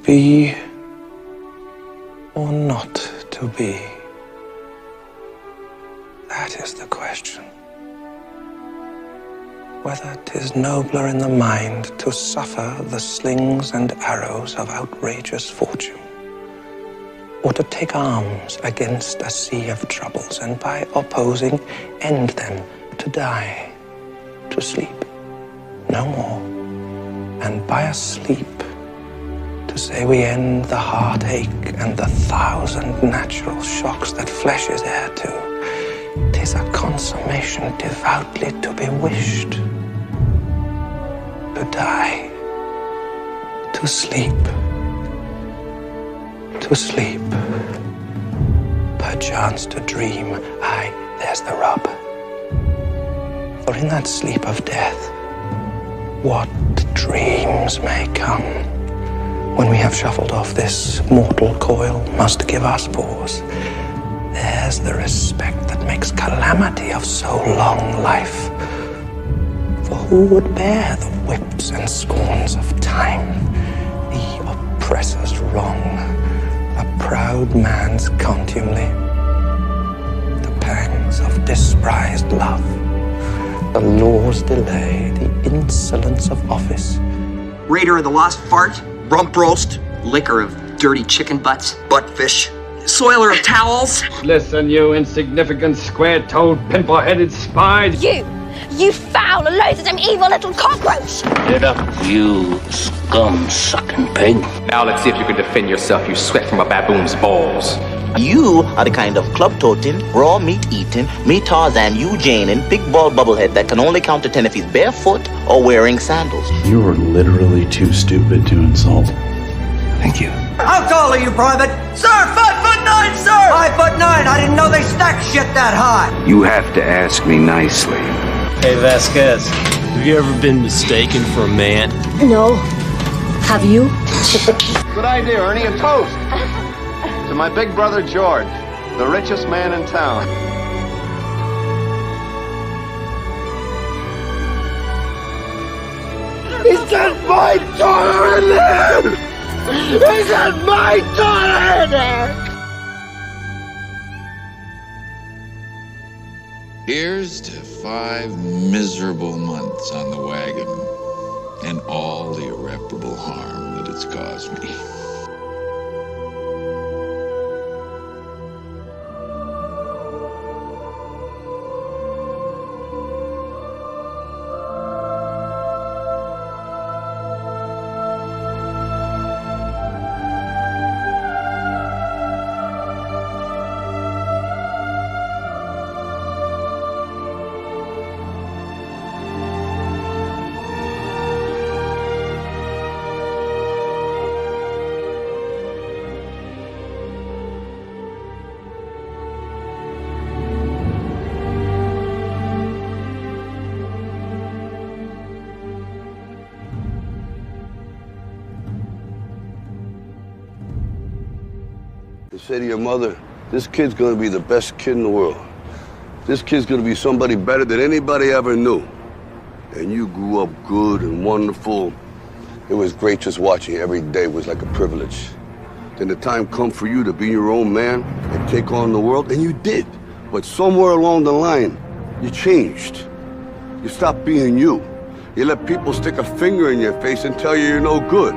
be or not to be? That is the question. Whether 'tis nobler in the mind to suffer the slings and arrows of outrageous fortune, or to take arms against a sea of troubles, and by opposing end them, to die, to sleep, no more, and by a sleep to say we end the heartache and the thousand natural shocks that flesh is heir to. 'Tis a consummation devoutly to be wished. To die, to sleep, perchance to dream. Aye, there's the rub. For in that sleep of death, what dreams may come, when we have shuffled off this mortal coil, must give us pause. There's the respect that makes calamity of so long life. For who would bear the whips and scorns of time, the oppressor's wrong, a proud man's contumely, the pangs of despised love, the law's delay, the insolence of office? Raider of the lost fart, rump roast, liquor of dirty chicken butts, buttfish, soiler of towels. Listen, you insignificant, square-toed, pimple-headed spies. You foul, loathsome, evil little cockroach! Get up, you scum-sucking pig. Now let's see if you can defend yourself, you sweat from a baboon's balls. You are the kind of club-toting, raw meat-eating, me-Tarzan, you-Jane-ing, big-ball bubblehead that can only count to 10 if he's barefoot or wearing sandals. You are literally too stupid to insult. Thank you. How tall are you, Private? Sir, 5'9", sir! 5'9". I didn't know they stacked shit that high. You have to ask me nicely. Hey, Vasquez, have you ever been mistaken for a man? No. Have you? Good idea, Ernie. A toast. To my big brother, George, the richest man in town. Is that my daughter in there? Is that my daughter in there? Here's to 5 miserable months on the wagon and all the irreparable harm that it's caused me. Say to your mother, this kid's gonna be the best kid in the world. This kid's gonna be somebody better than anybody ever knew. And you grew up good and wonderful. It was great just watching you. Every day was like a privilege. Then the time come for you to be your own man and take on the world, and you did. But somewhere along the line, you changed. You stopped being you. You let people stick a finger in your face and tell you you're no good.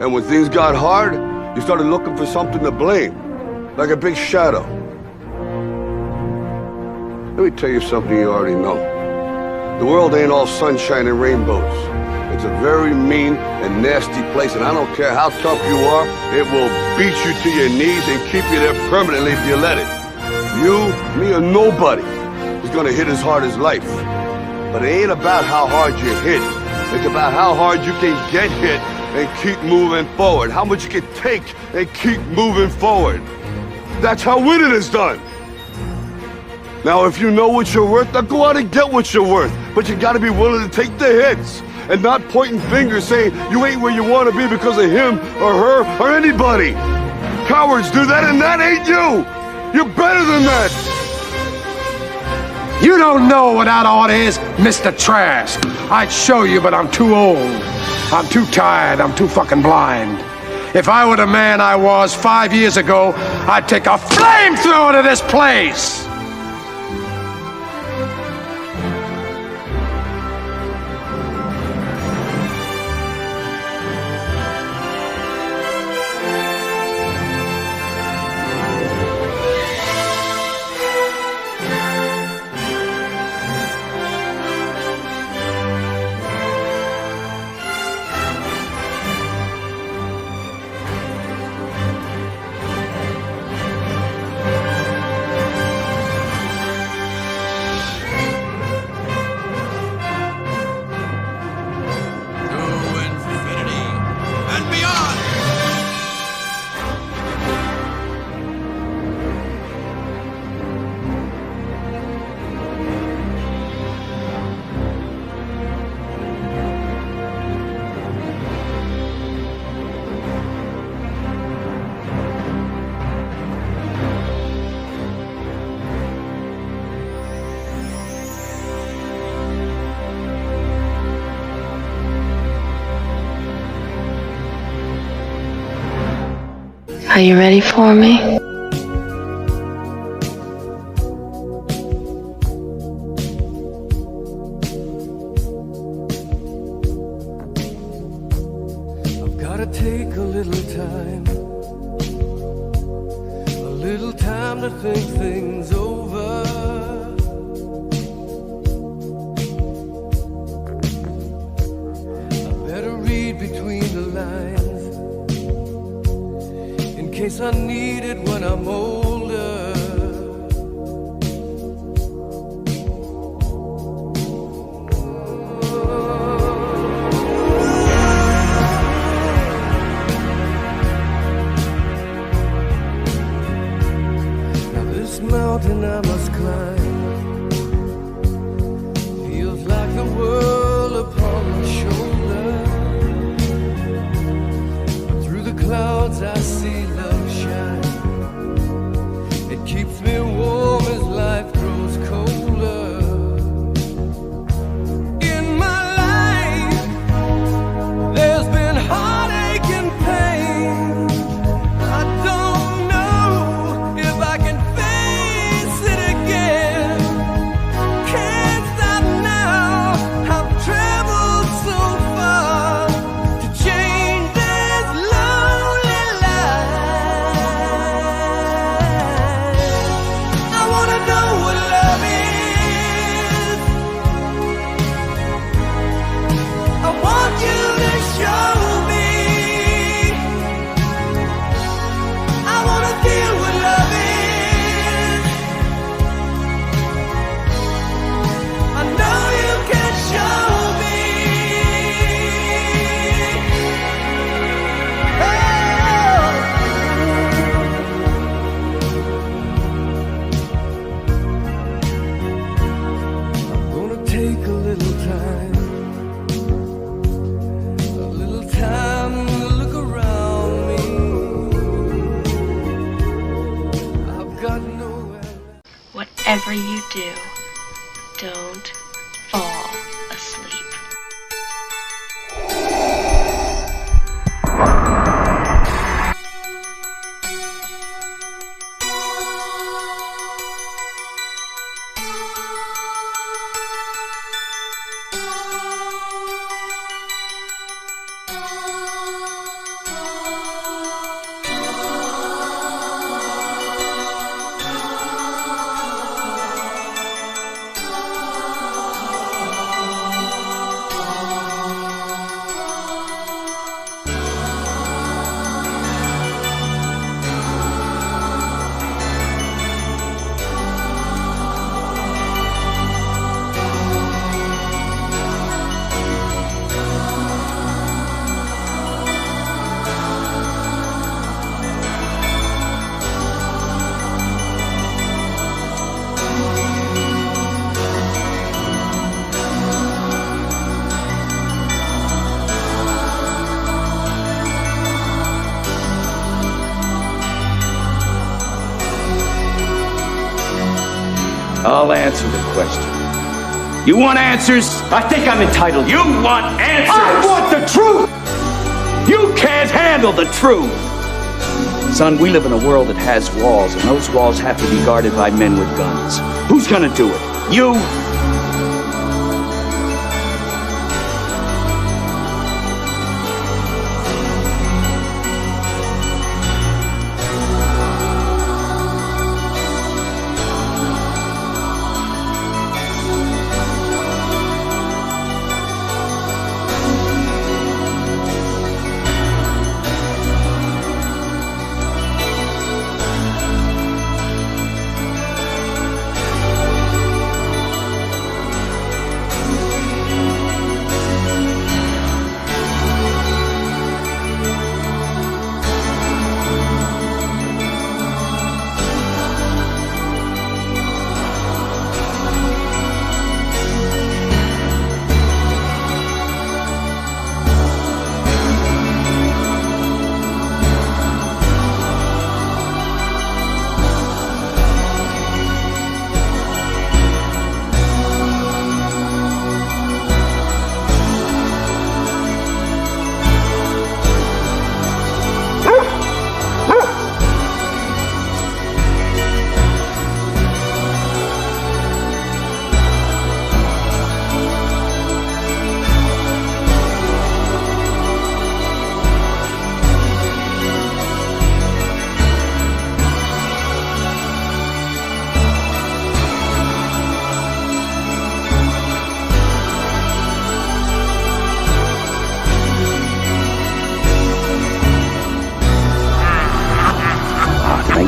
And when things got hard, you started looking for something to blame. Like a big shadow. Let me tell you something you already know. The world ain't all sunshine and rainbows. It's a very mean and nasty place, and I don't care how tough you are, it will beat you to your knees and keep you there permanently if you let it. You, me, or nobody is gonna hit as hard as life. But it ain't about how hard you hit. It's about how hard you can get hit and keep moving forward. How much you can take and keep moving forward. That's how winning is done. Now, if you know what you're worth, now go out and get what you're worth. But you gotta be willing to take the hits and not pointing fingers saying you ain't where you want to be because of him or her or anybody. Cowards do that, and that ain't you. You're better than that. You don't know what that art is, Mr. Trash. I'd show you, but I'm too old. I'm too tired. I'm too fucking blind. If I were the man I was 5 years ago, I'd take a flamethrower to this place! Are you ready for me? I've gotta take a little time to think things over. I better read between the lines in case I need it when I'm older. Now this mountain I must climb feels like the world upon my shoulder. But through the clouds I see love shine. It keeps me warm as life grows colder. In my life there's been heartache and pain. I don't know if I can face it again. Can't stop now. I've traveled so far to change this lonely life. I wanna know what love is. I want you to show me. I wanna feel what love is. I know you can show me. I'm gonna take a little time to look around me. I've got nowhere. Whatever you do, don't fall asleep. I'll answer the question. You want answers? I think I'm entitled. You want answers? I want the truth! You can't handle the truth! Son, we live in a world that has walls, and those walls have to be guarded by men with guns. Who's gonna do it? You?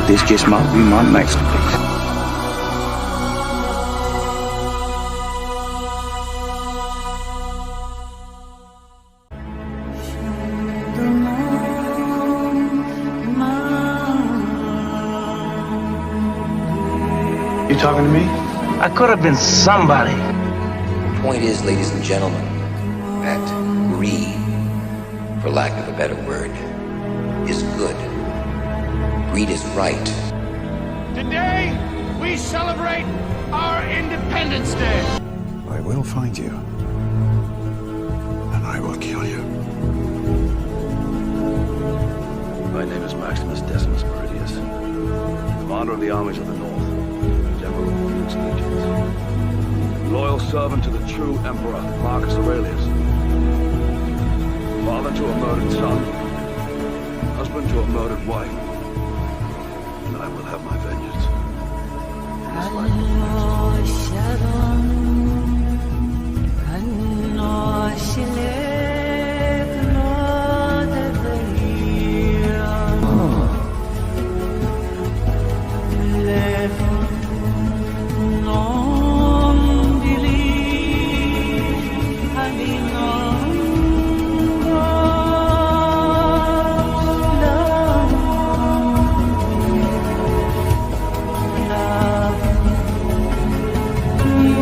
This just might be my masterpiece. You talking to me? I could have been somebody. The point is, ladies and gentlemen, that greed, for lack of a better word, is good. Greed is right. Today, we celebrate our Independence Day. I will find you, and I will kill you. My name is Maximus Decimus Meridius, commander of the armies of the North, general of the Phoenix Legions, loyal servant to the true Emperor Marcus Aurelius, father to a murdered son, husband to a murdered wife. I will have my vengeance. In this life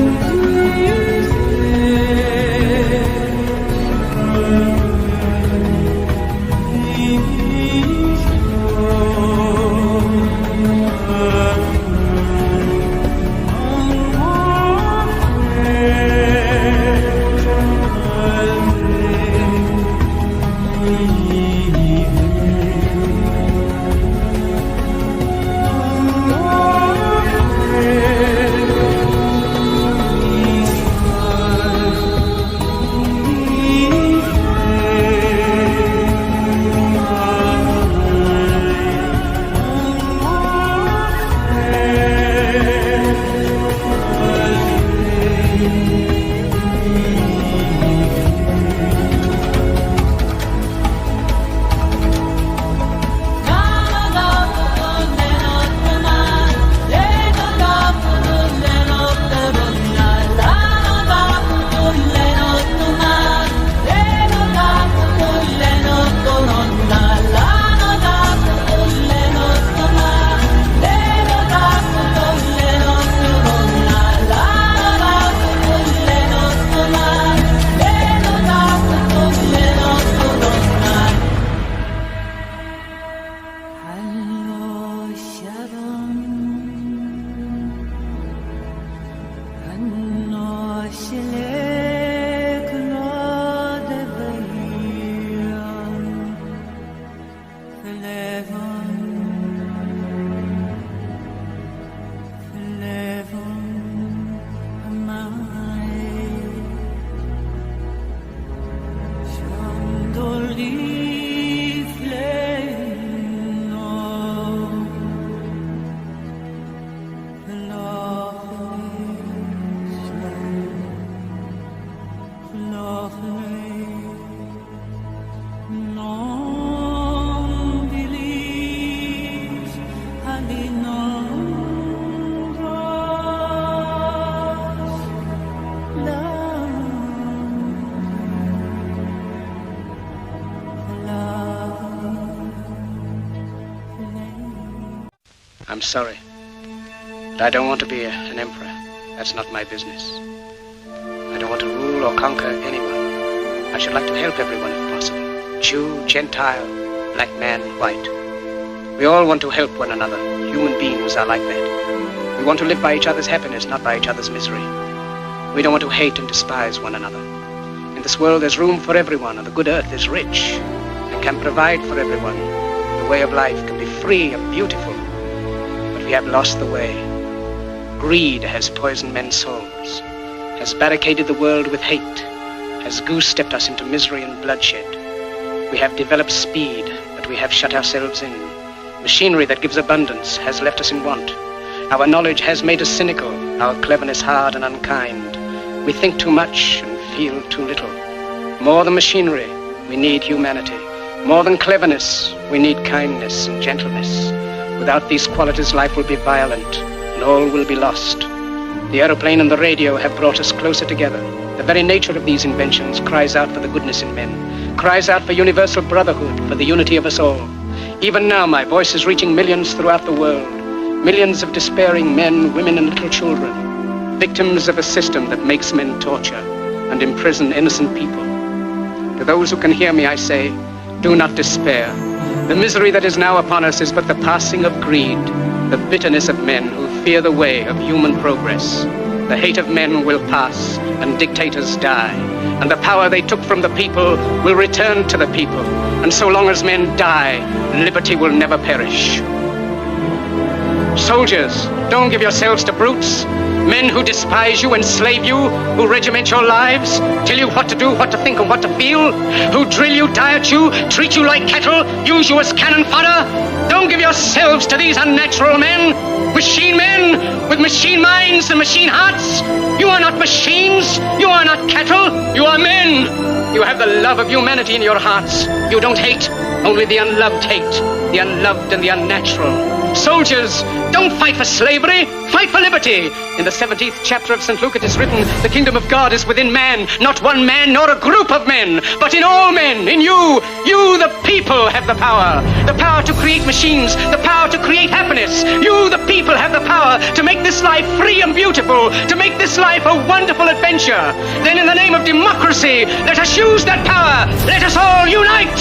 Love I'm sorry, but I don't want to be an emperor. That's not my business. I don't want to rule or conquer anyone. I should like to help everyone if possible. Jew, Gentile, black man, white. We all want to help one another. Human beings are like that. We want to live by each other's happiness, not by each other's misery. We don't want to hate and despise one another. In this world there's room for everyone, and the good earth is rich and can provide for everyone. The way of life can be free and beautiful. We have lost the way. Greed has poisoned men's souls, has barricaded the world with hate, has goose-stepped us into misery and bloodshed. We have developed speed, but we have shut ourselves in. Machinery that gives abundance has left us in want. Our knowledge has made us cynical, our cleverness hard and unkind. We think too much and feel too little. More than machinery, we need humanity. More than cleverness, we need kindness and gentleness. Without these qualities, life will be violent, and all will be lost. The aeroplane and the radio have brought us closer together. The very nature of these inventions cries out for the goodness in men, cries out for universal brotherhood, for the unity of us all. Even now, my voice is reaching millions throughout the world, millions of despairing men, women, and little children, victims of a system that makes men torture and imprison innocent people. To those who can hear me, I say, do not despair. The misery that is now upon us is but the passing of greed, the bitterness of men who fear the way of human progress. The hate of men will pass, and dictators die, and the power they took from the people will return to the people. And so long as men die, liberty will never perish. Soldiers, don't give yourselves to brutes. Men who despise you, enslave you, who regiment your lives, tell you what to do, what to think, and what to feel, who drill you, diet you, treat you like cattle, use you as cannon fodder. Don't give yourselves to these unnatural men, machine men with machine minds and machine hearts. You are not machines, you are not cattle, you are men. You have the love of humanity in your hearts. You don't hate, only the unloved hate, the unloved and the unnatural. Soldiers, don't fight for slavery, fight for liberty. In the 17th chapter of St. Luke it is written, the kingdom of God is within man, not one man nor a group of men, but in all men, in you. You, the people, have the power to create machines, the power to create happiness. You, the people, have the power to make this life free and beautiful, to make this life a wonderful adventure. Then in the name of democracy, let us use that power. Let us all unite.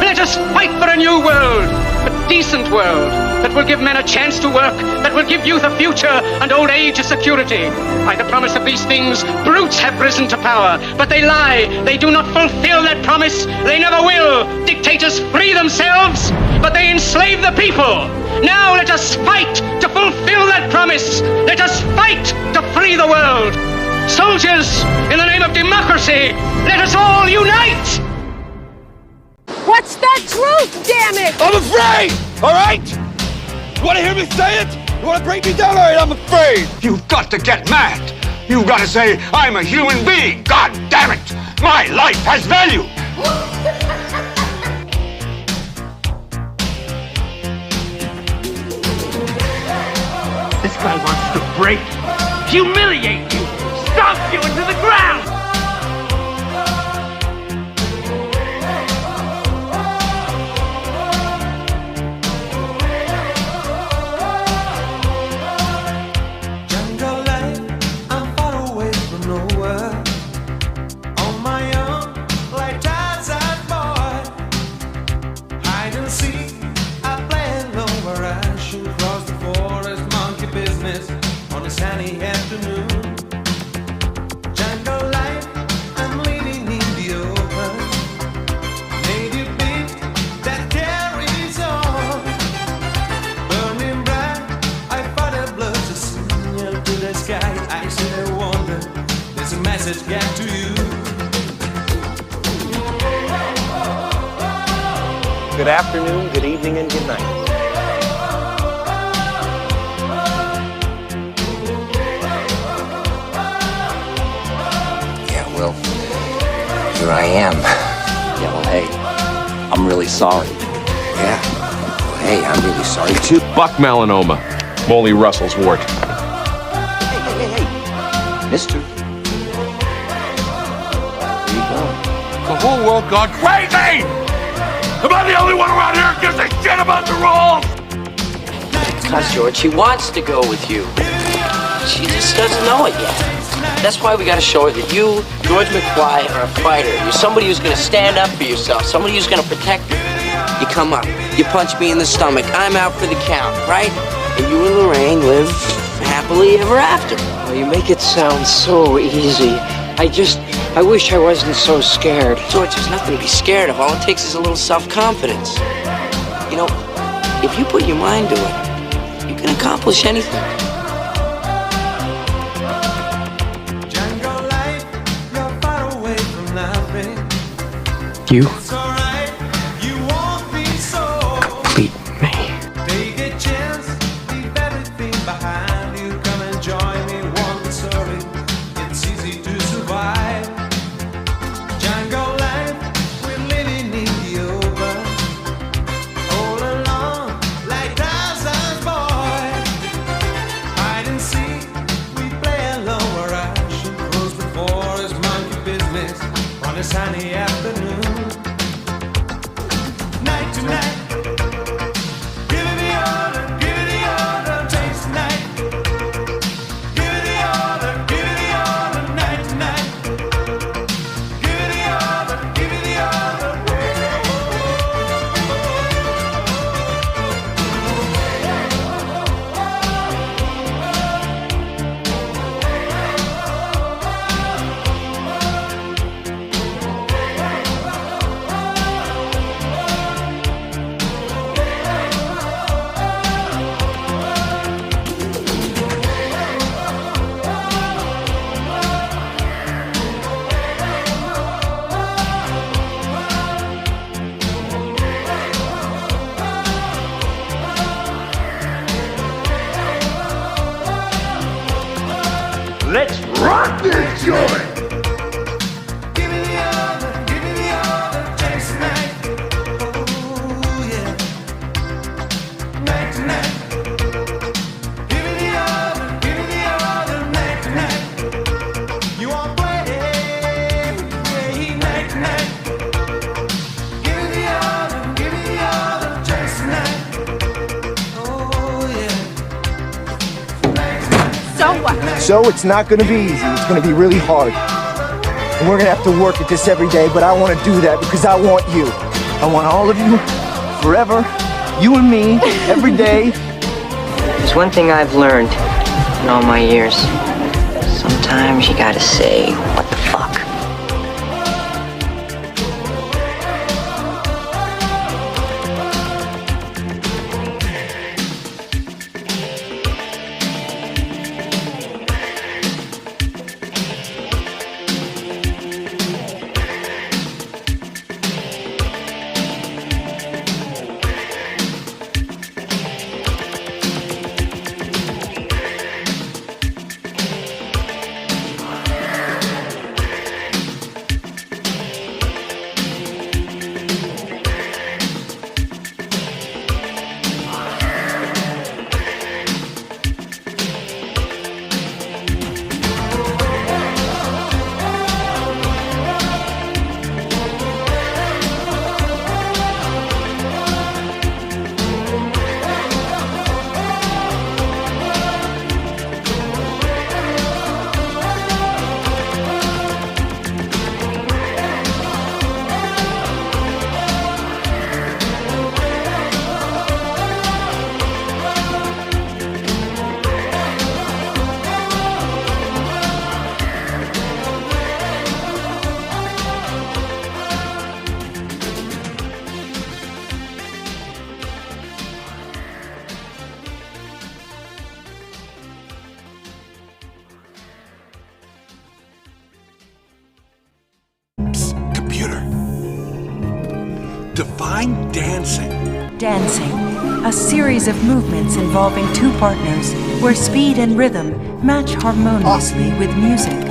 Let us fight for a new world, a decent world, that will give men a chance to work, that will give youth a future and old age a security. By the promise of these things, brutes have risen to power, but they lie. They do not fulfill that promise. They never will. Dictators free themselves, but they enslave the people. Now let us fight to fulfill that promise. Let us fight to free the world. Soldiers, in the name of democracy, let us all unite! What's the truth, damn it? I'm afraid, all right? You want to hear me say it? You want to break me down? All right, I'm afraid. You've got to get mad. You've got to say, I'm a human being. God damn it. My life has value. This guy wants to break you, humiliate you, stomp you into the ground. Sunny afternoon, jungle good afternoon, good evening, and good night. Yeah, well, here I am. Yeah, well, hey, I'm really sorry. Yeah. Well, hey, I'm really sorry too. Buck melanoma. Molly Russell's wart. Hey, mister. Where you going? The whole world gone crazy! Am I the only one around here who gives a shit about the rules? Because, George, she wants to go with you. She just doesn't know it yet. That's why we gotta show her that you, George McFly, are a fighter. You're somebody who's gonna stand up for yourself, somebody who's gonna protect you. You come up, you punch me in the stomach, I'm out for the count, right? And you and Lorraine live happily ever after. Well, you make it sound so easy. I wish I wasn't so scared. George, there's nothing to be scared of. All it takes is a little self-confidence. You know, if you put your mind to it, you can accomplish anything. You complete me. Sunny afternoon, night to night. Give it the order, taste the night. Give it the order, night to night. Give it the order, Let's rock this joint! So it's not gonna be easy, it's gonna be really hard. And we're gonna have to work at this every day, but I wanna do that because I want you. I want all of you, forever, you and me, every day. There's one thing I've learned in all my years. Sometimes you gotta say, what the fuck? Define dancing. Dancing, a series of movements involving two partners where speed and rhythm match harmoniously with music.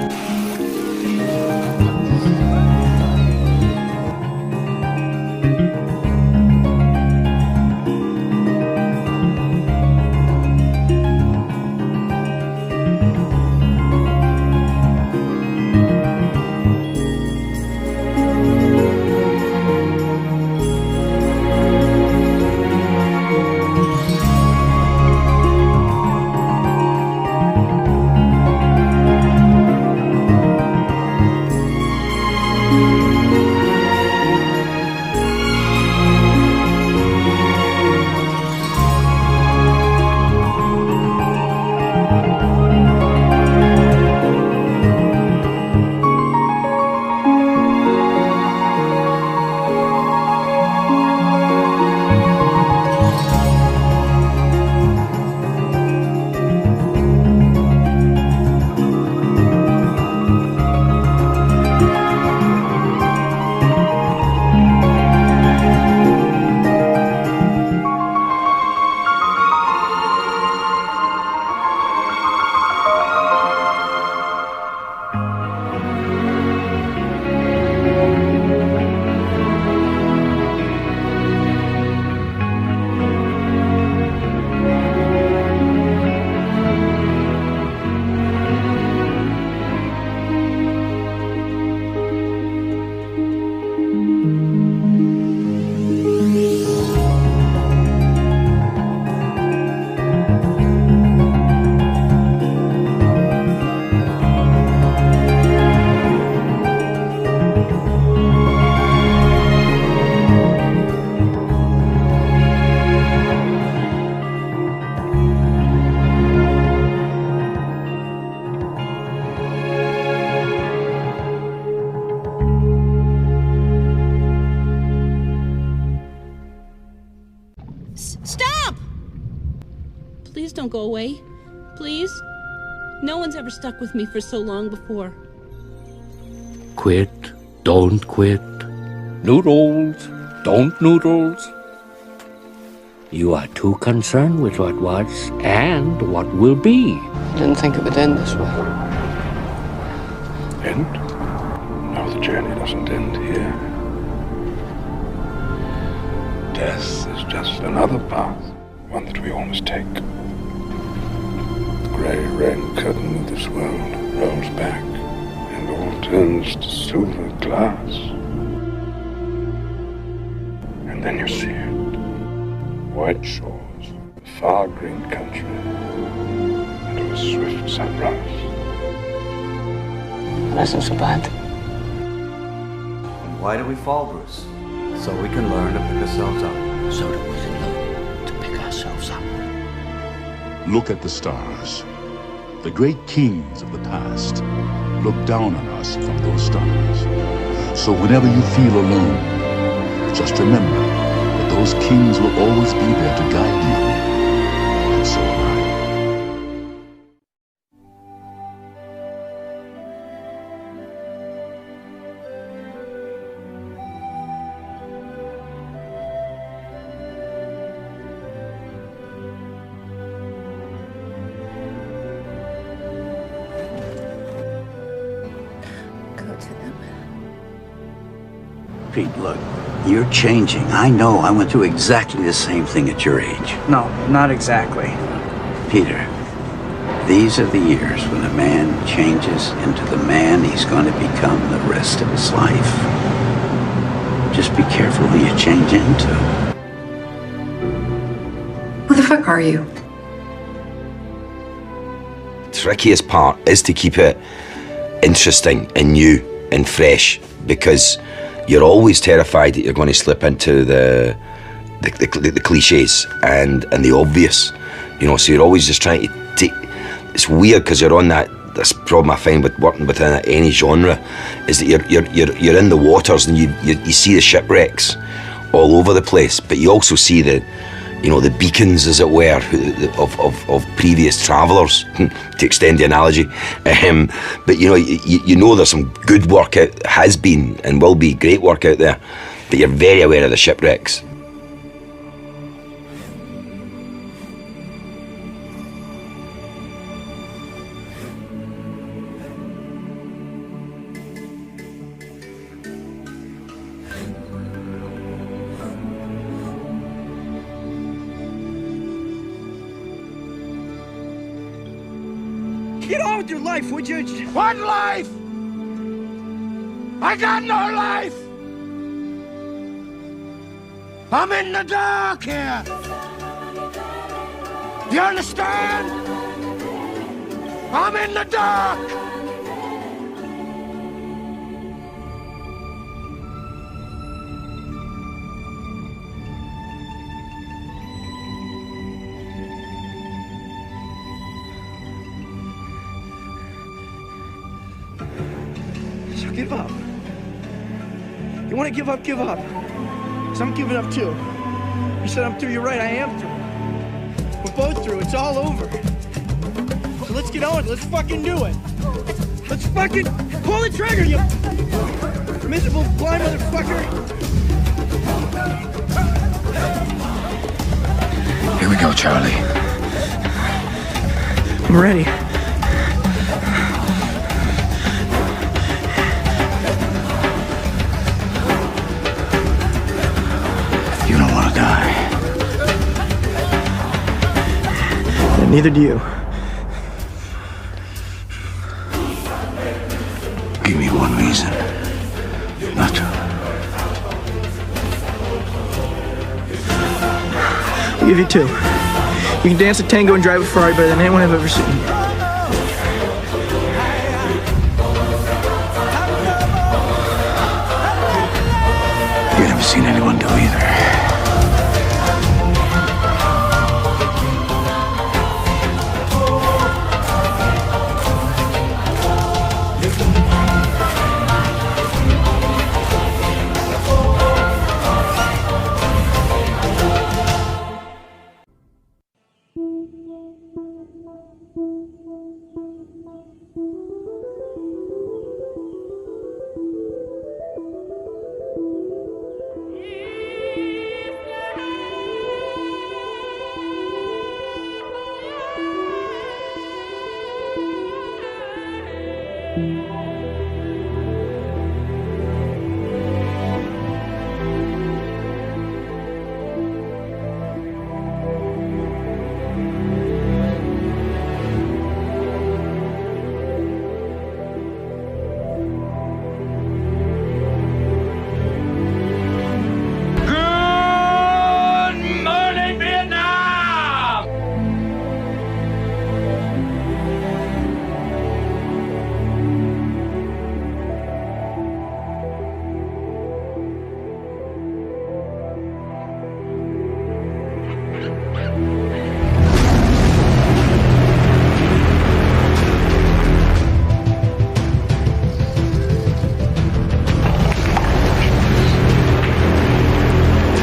Stop! Please don't go away. Please? No one's ever stuck with me for so long before. Quit, don't quit. Noodles, don't noodles. You are too concerned with what was and what will be. I didn't think it would end this way. End? No, the journey doesn't end here. Death is just another path, one that we all must take. The grey rain curtain of this world rolls back, and all turns to silver glass. And then you see it. White shores, a far green country, and a swift sunrise. That isn't so bad. And why do we fall, Bruce? So we can learn to pick ourselves up. So that we can learn to pick ourselves up. Look at the stars. The great kings of the past look down on us from those stars. So whenever you feel alone, just remember that those kings will always be there to guide you. And so will I. Pete, look, you're changing. I know. I went through exactly the same thing at your age. No, not exactly. Peter, these are the years when a man changes into the man he's going to become the rest of his life. Just be careful who you change into. Who the fuck are you? The trickiest part is to keep it interesting and new and fresh, because you're always terrified that you're going to slip into the cliches and the obvious, you know. So you're always just trying to take. It's weird because you're on that. This problem I find with working within any genre is that you're in the waters and you see the shipwrecks all over the place, but you also see the beacons, as it were, of previous travellers, to extend the analogy. But you know there's some good work out, has been and will be great work out there. but you're very aware of the shipwrecks. Get on with your life, would you? What life? I got no life! I'm in the dark here! You understand? I'm in the dark! So give up. You want to give up, give up. Because I'm giving up too. You said I'm through, you're right, I am through. We're both through, it's all over. So let's get on it, let's fucking do it. Let's fucking pull the trigger, you miserable blind motherfucker. Here we go, Charlie. I'm ready. You don't want to die. And neither do you. Give me one reason not to. I'll give you two. You can dance a tango and drive a Ferrari better than anyone I've ever seen. You've never seen anyone do either.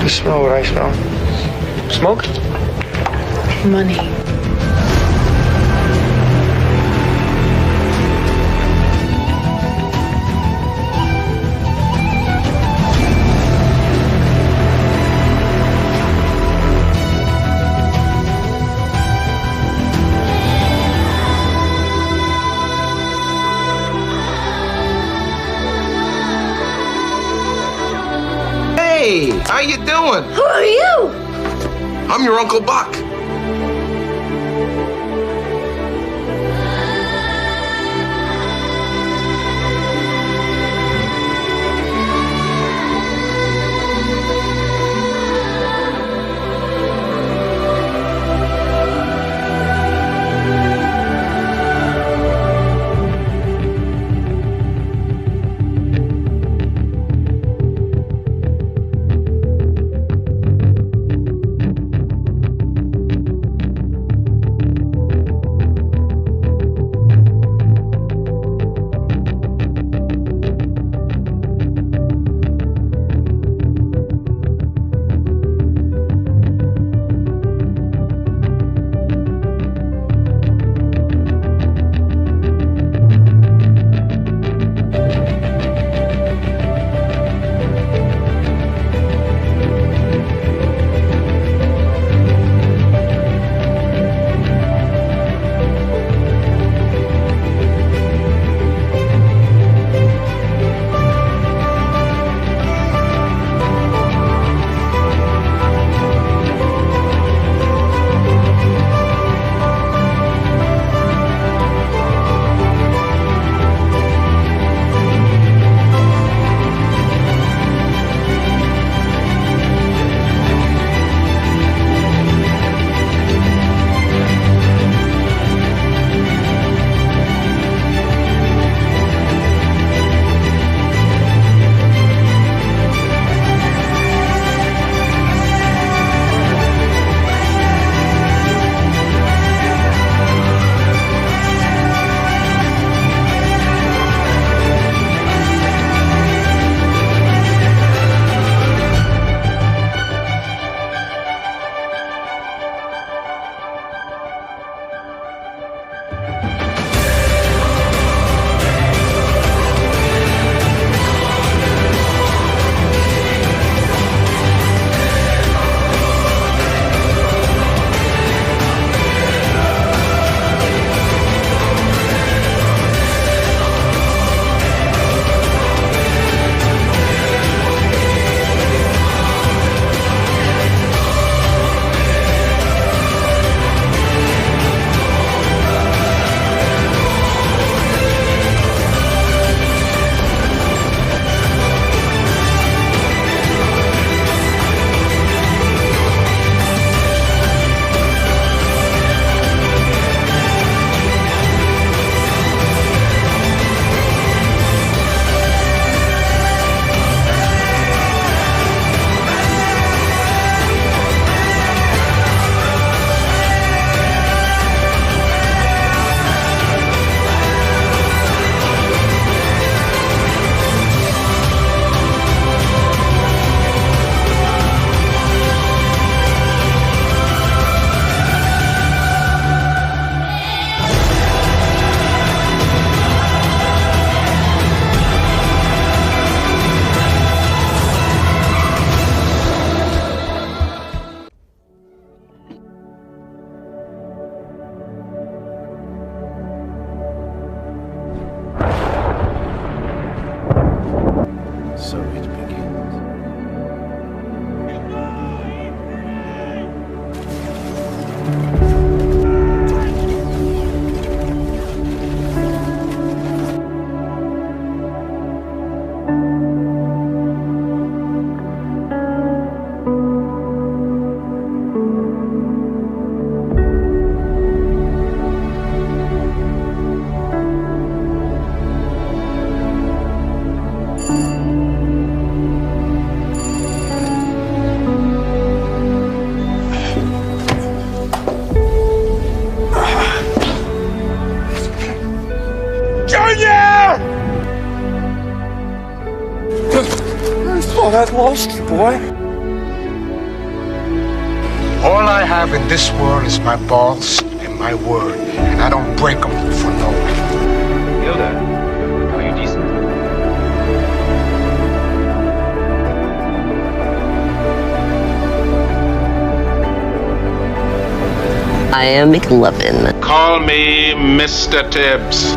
You smell what I smell? Smoke? Money. Hey, how you doing? Who are you? I'm your Uncle Buck. I've lost you, boy. All I have in this world is my balls and my word, and I don't break them for no one. Hilda, are you decent? I am McLovin. Call me Mr. Tibbs.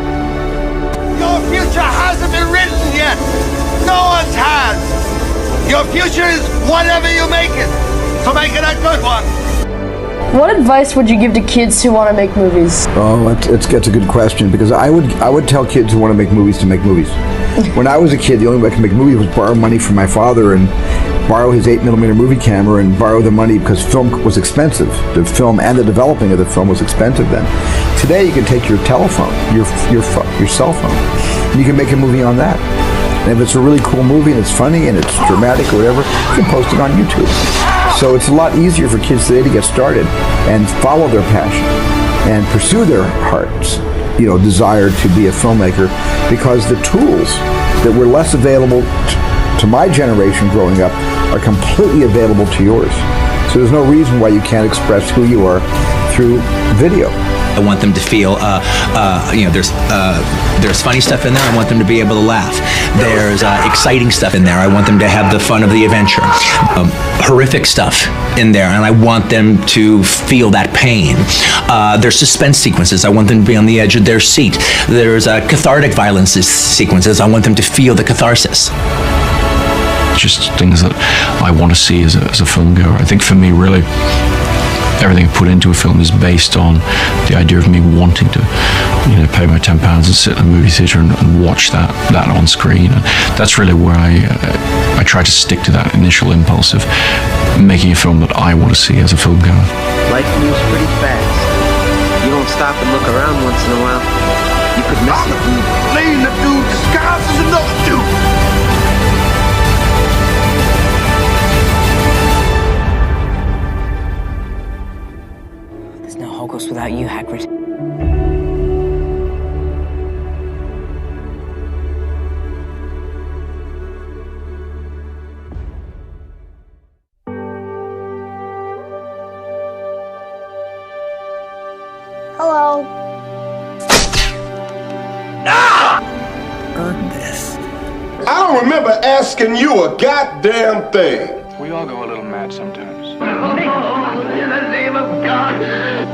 Your future hasn't been written yet. No one's has. Your future is whatever you make it. So make it a good one. What advice would you give to kids who want to make movies? Oh, that's a good question, because I would tell kids who want to make movies to make movies. When I was a kid, the only way I could make movies was borrow money from my father and borrow his 8mm movie camera and borrow the money because film was expensive. The film and the developing of the film was expensive then. Today you can take your telephone, your cell phone, and you can make a movie on that. And if it's a really cool movie and it's funny and it's dramatic or whatever, you can post it on YouTube. So it's a lot easier for kids today to get started and follow their passion and pursue their hearts, desire to be a filmmaker, because the tools that were less available to my generation growing up are completely available to yours. So there's no reason why you can't express who you are through video. I want them to feel, there's funny stuff in there. I want them to be able to laugh. There's exciting stuff in there. I want them to have the fun of the adventure. Horrific stuff in there, and I want them to feel that pain. There's suspense sequences. I want them to be on the edge of their seat. There's cathartic violence sequences. I want them to feel the catharsis. Just things that I want to see as a film goer. I think for me, really, everything I put into a film is based on the idea of me wanting to, pay my £10 and sit in a movie theater and watch that on screen. And that's really where I try to stick to that initial impulse of making a film that I want to see as a film goer. Life moves pretty fast. You don't stop and look around once in a while, you could miss it. Playing the dude disguised as another dude. There's no Hogwarts without you, Hagrid. Hello. Earned this. I don't remember asking you a goddamn thing. We all go a little mad sometimes. In the name of God,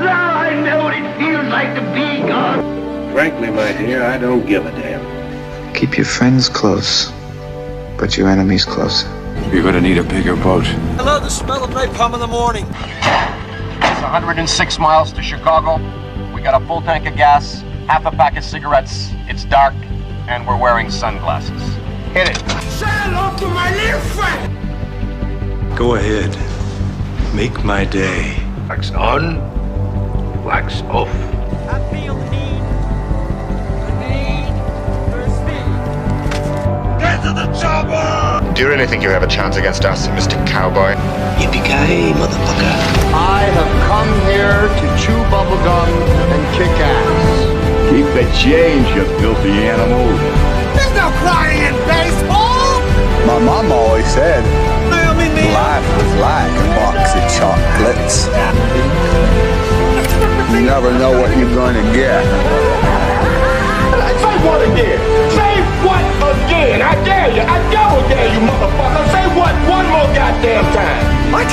now I know what it feels like to be God. Frankly, my dear, I don't give a damn. Keep your friends close, but your enemies closer. You're gonna need a bigger boat. I love the smell of napalm in the morning. It's 106 miles to Chicago. We got a full tank of gas, half a pack of cigarettes. It's dark, and we're wearing sunglasses. Hit it. Say hello to my little friend. Go ahead. Make my day. Wax on, wax off. I feel the need for speed. Get to the chopper! Do you really think you have a chance against us, Mr. Cowboy? Yippee-ki-yay, motherfucker. I have come here to chew bubblegum and kick ass. Keep the change, you filthy animal. There's no crying in baseball! My mom always said, life was like a box of chocolates. You never know what you're going to get. Say what again? Say what again? I dare you. I double dare you, motherfucker. Say what one more goddamn time. What?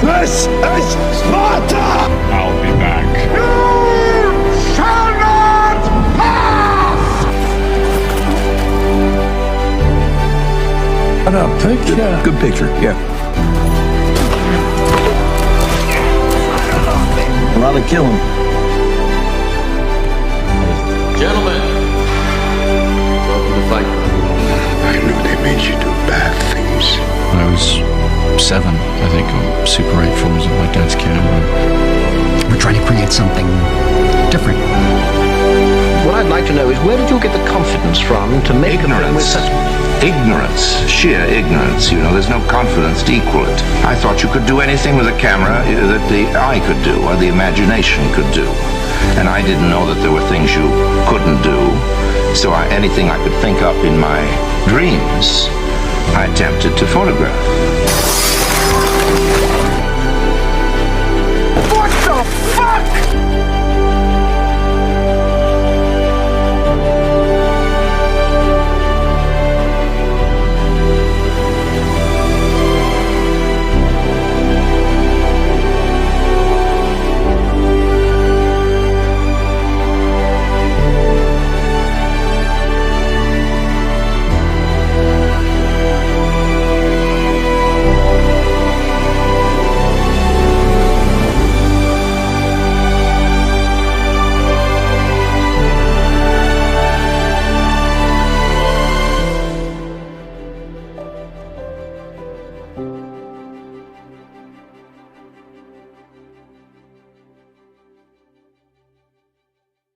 This is Sparta! I'll be back. You shall not pass! What a picture. Good picture, yeah. A lot of killing. Gentlemen, welcome to Fight Club. I knew they made you do bad things. When I was 7, I think, on Super 8 films of my dad's camera. We're trying to create something different. What I'd like to know is, where did you get the confidence from to make a film with such... Ignorance, sheer ignorance, you know, there's no confidence to equal it. I thought you could do anything with a camera that the eye could do, or the imagination could do. And I didn't know that there were things you couldn't do. So anything I could think up in my dreams, I attempted to photograph. What the fuck?